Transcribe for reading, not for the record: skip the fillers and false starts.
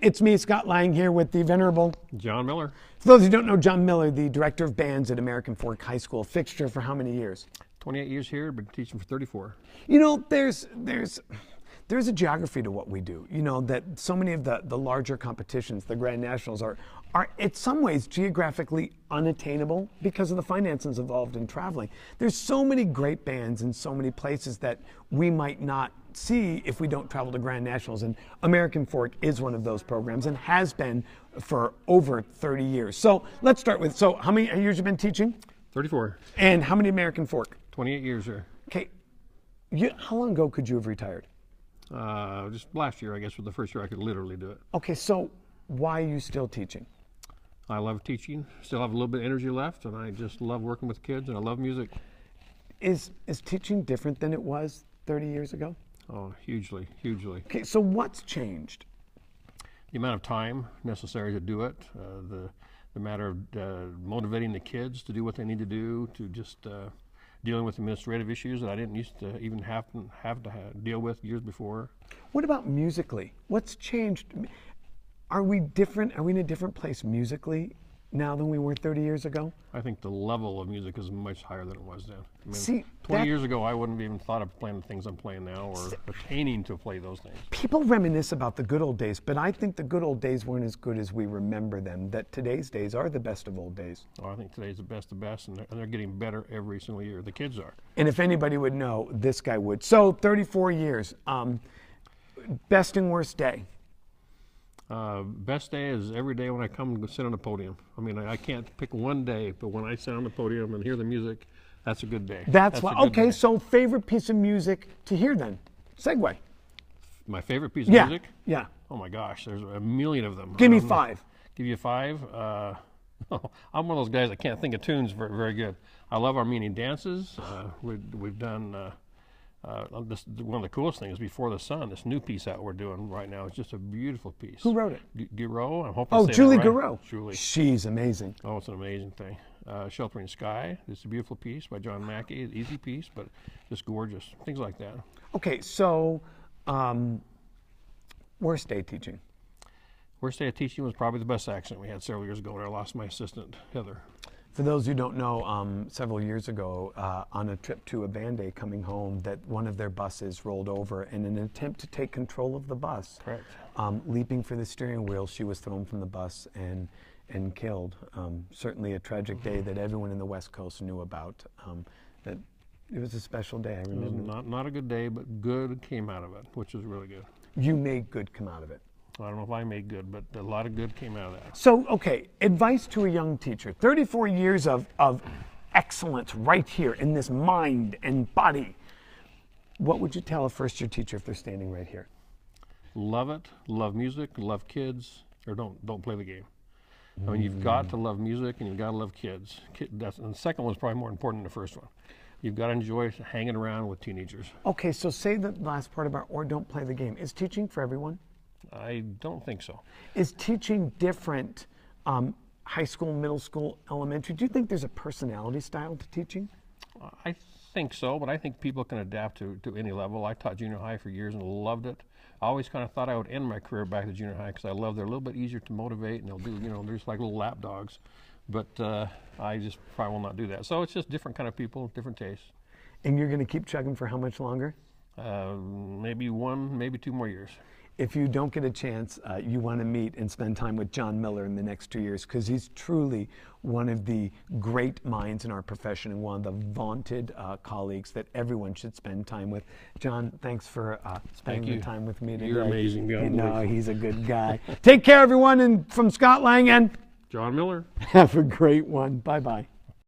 it's me, Scott Lang, here with the venerable John Miller. For those who don't know, John Miller, the director of bands at American Fork High School, fixture for how many years? 28 years here, been teaching for 34. You know, there's a geography to what we do. You know, that so many of the larger competitions, the Grand Nationals, are in some ways geographically unattainable because of the finances involved in traveling. There's so many great bands in so many places that we might not see if we don't travel to Grand Nationals, and American Fork is one of those programs and has been for over 30 years. So let's start with, so how many years you been teaching? 34. And how many American Fork? 28 years here. Okay, how long ago could you have retired? Just last year, I guess, was the first year I could literally do it. Okay, so why are you still teaching? I love teaching, still have a little bit of energy left, and I just love working with kids, and I love music. Is teaching different than it was 30 years ago? Oh, hugely, hugely. Okay, so what's changed? The amount of time necessary to do it, the matter of motivating the kids to do what they need to do, to just dealing with administrative issues that I didn't used to even have to deal with years before. What about musically? What's changed? Are we different? Are we in a different place musically now than we were 30 years ago? I think the level of music is much higher than it was then. I mean, See, 20 years ago, I wouldn't have even thought of playing the things I'm playing now or attaining to play those things. People reminisce about the good old days, but I think the good old days weren't as good as we remember them, that today's days are the best of old days. Oh, I think today's the best of best, and they're getting better every single year. The kids are. And if anybody would know, this guy would. So 34 years, best and worst day? Best day is every day when I come and sit on the podium. I mean, I can't pick one day, but when I sit on the podium and hear the music, that's a good day. That's why. Okay, so favorite piece of music to hear then? Segue. My favorite piece of music? Yeah. Oh my gosh, there's a million of them. Give me five. Give you five? I'm one of those guys that can't think of tunes very, very good. I love Armenian dances. We've done one of the coolest things, Before the Sun, this new piece out we're doing right now. It's just a beautiful piece. Who wrote it? Guiraud. I'm hoping. Oh, to say Julie that right. Guiraud. Julie. She's amazing. Oh, it's an amazing thing. Sheltering Sky. It's a beautiful piece by John Mackey. An easy piece, but just gorgeous. Things like that. Okay, so worst day teaching? Worst day of teaching was probably the bus accident we had several years ago when I lost my assistant, Heather. For those who don't know, several years ago, on a trip to a band day coming home, that one of their buses rolled over, and in an attempt to take control of the bus, correct, leaping for the steering wheel, she was thrown from the bus and killed. Certainly a tragic day that everyone in the West Coast knew about. That it was a special day, I remember. It was not a good day, but good came out of it, which was really good. You made good come out of it. I don't know if I made good, but a lot of good came out of that. So, okay, advice to a young teacher. 34 years of excellence right here in this mind and body. What would you tell a first-year teacher if they're standing right here? Love it, love music, love kids, or don't play the game. I mean, you've got to love music and you've got to love kids. And the second one's probably more important than the first one. You've got to enjoy hanging around with teenagers. Okay, so say the last part about or don't play the game. Is teaching for everyone? I don't think so. Is teaching different high school, middle school, elementary? Do you think there's a personality style to teaching? I think so, but I think people can adapt to any level. I taught junior high for years and loved it. I always kind of thought I would end my career back at junior high because I love they're a little bit easier to motivate and they'll do, they're just like little lap dogs. But I just probably will not do that. So it's just different kind of people, different tastes. And you're going to keep chugging for how much longer? Maybe 1, maybe 2 more years. If you don't get a chance, you want to meet and spend time with John Miller in the next 2 years, because he's truly one of the great minds in our profession and one of the vaunted colleagues that everyone should spend time with. John, thanks for spending the time with me today. You're amazing. No, he's a good guy. Take care, everyone, and from Scott Lang and John Miller. Have a great one. Bye-bye.